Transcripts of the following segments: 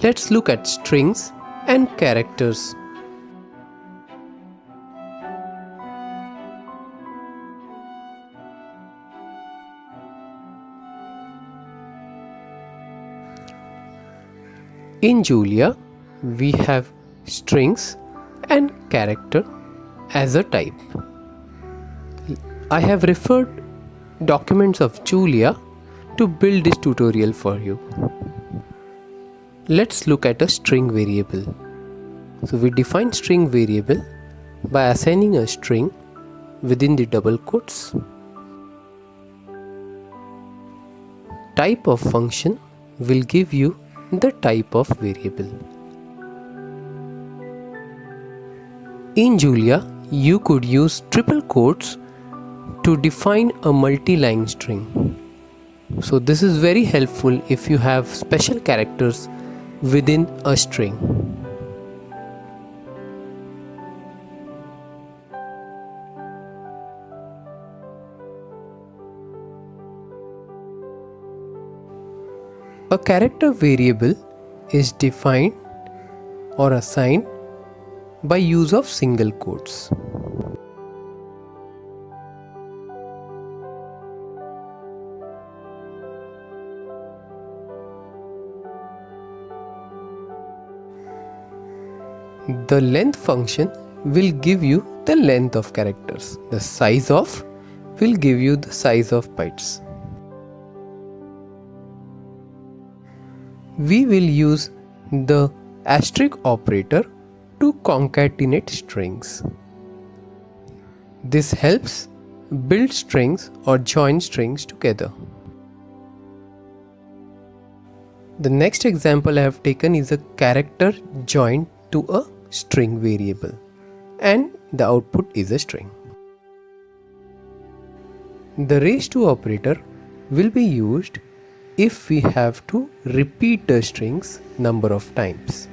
Let's look at strings and characters. In Julia, we have strings and character as a type. I have referred documents of Julia to build this tutorial for you. Let's look at a string variable. So we define string variable by assigning a string within the double quotes. Type of function will give you the type of variable. In Julia, you could use triple quotes to define a multi-line string. So this is very helpful if you have special characters within a string. A character variable is defined or assigned by use of single quotes. The length function will give you the length of characters. The size of will give you the size of bytes. We will use the asterisk operator to concatenate strings. This helps build strings or join strings together. The next example I have taken is a character joined to a string variable, and the output is a string. The raise to operator will be used if we have to repeat the strings number of times.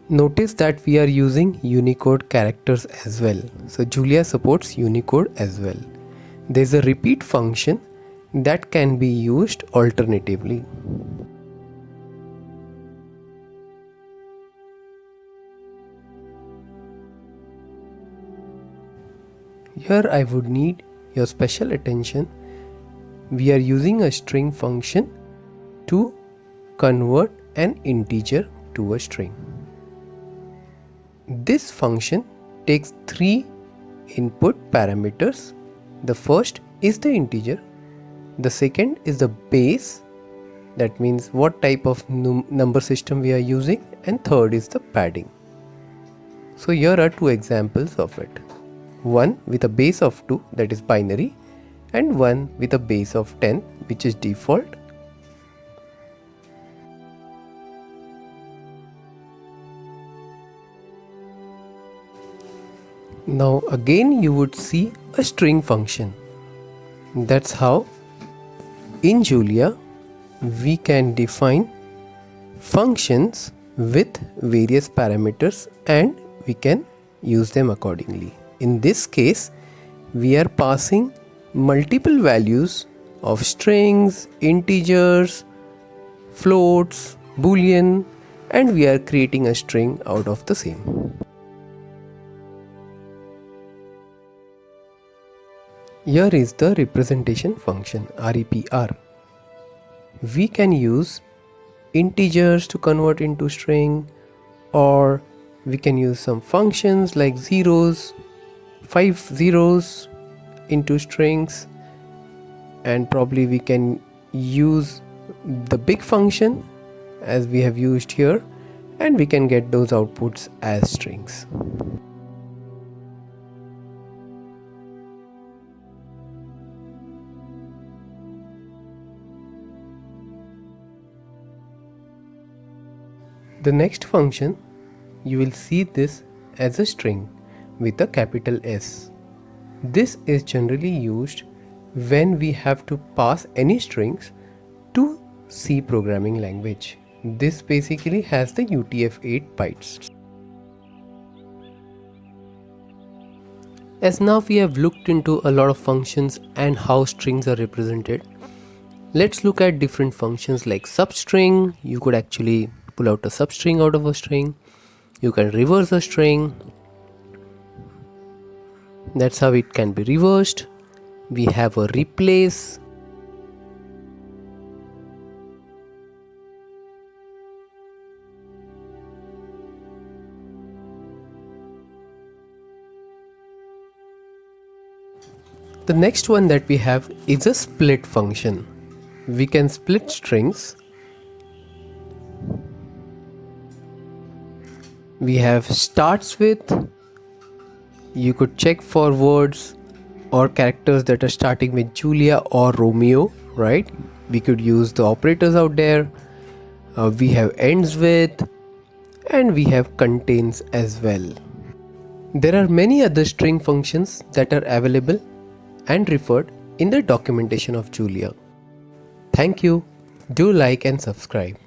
Notice that we are using Unicode characters as well. So Julia supports Unicode as well. There is a repeat function that can be used alternatively. Here I would need your special attention. We are using a string function to convert an integer to a string. This function takes three input parameters. The first is the integer, the second is the base, that means what type of number system we are using, and third is the padding. So here are two examples of it. One with a base of 2, that is binary, and one with a base of 10, which is default. Now again you would see a string function. That's how in Julia we can define functions with various parameters and we can use them accordingly. In this case, we are passing multiple values of strings, integers, floats, boolean, and we are creating a string out of the same. Here is the representation function, REPR. We can use integers to convert into string, or we can use some functions like zeros, 5 zeros into strings, and probably we can use the big function as we have used here, and we can get those outputs as strings. The next function, you will see this as a string with a capital S. This is generally used when we have to pass any strings to C programming language. This basically has the UTF-8 bytes. As now we have looked into a lot of functions and how strings are represented, let's look at different functions like substring. You could actually pull out a substring out of a string. You can reverse a string. That's how it can be reversed. We have a replace. The next one that we have is a split function. We can split strings. We have starts with. You could check for words or characters that are starting with Julia or Romeo, right? We could use the operators out there. We have ends with, and we have contains as well. There are many other string functions that are available and referred in the documentation of Julia. Thank you. Do like and subscribe.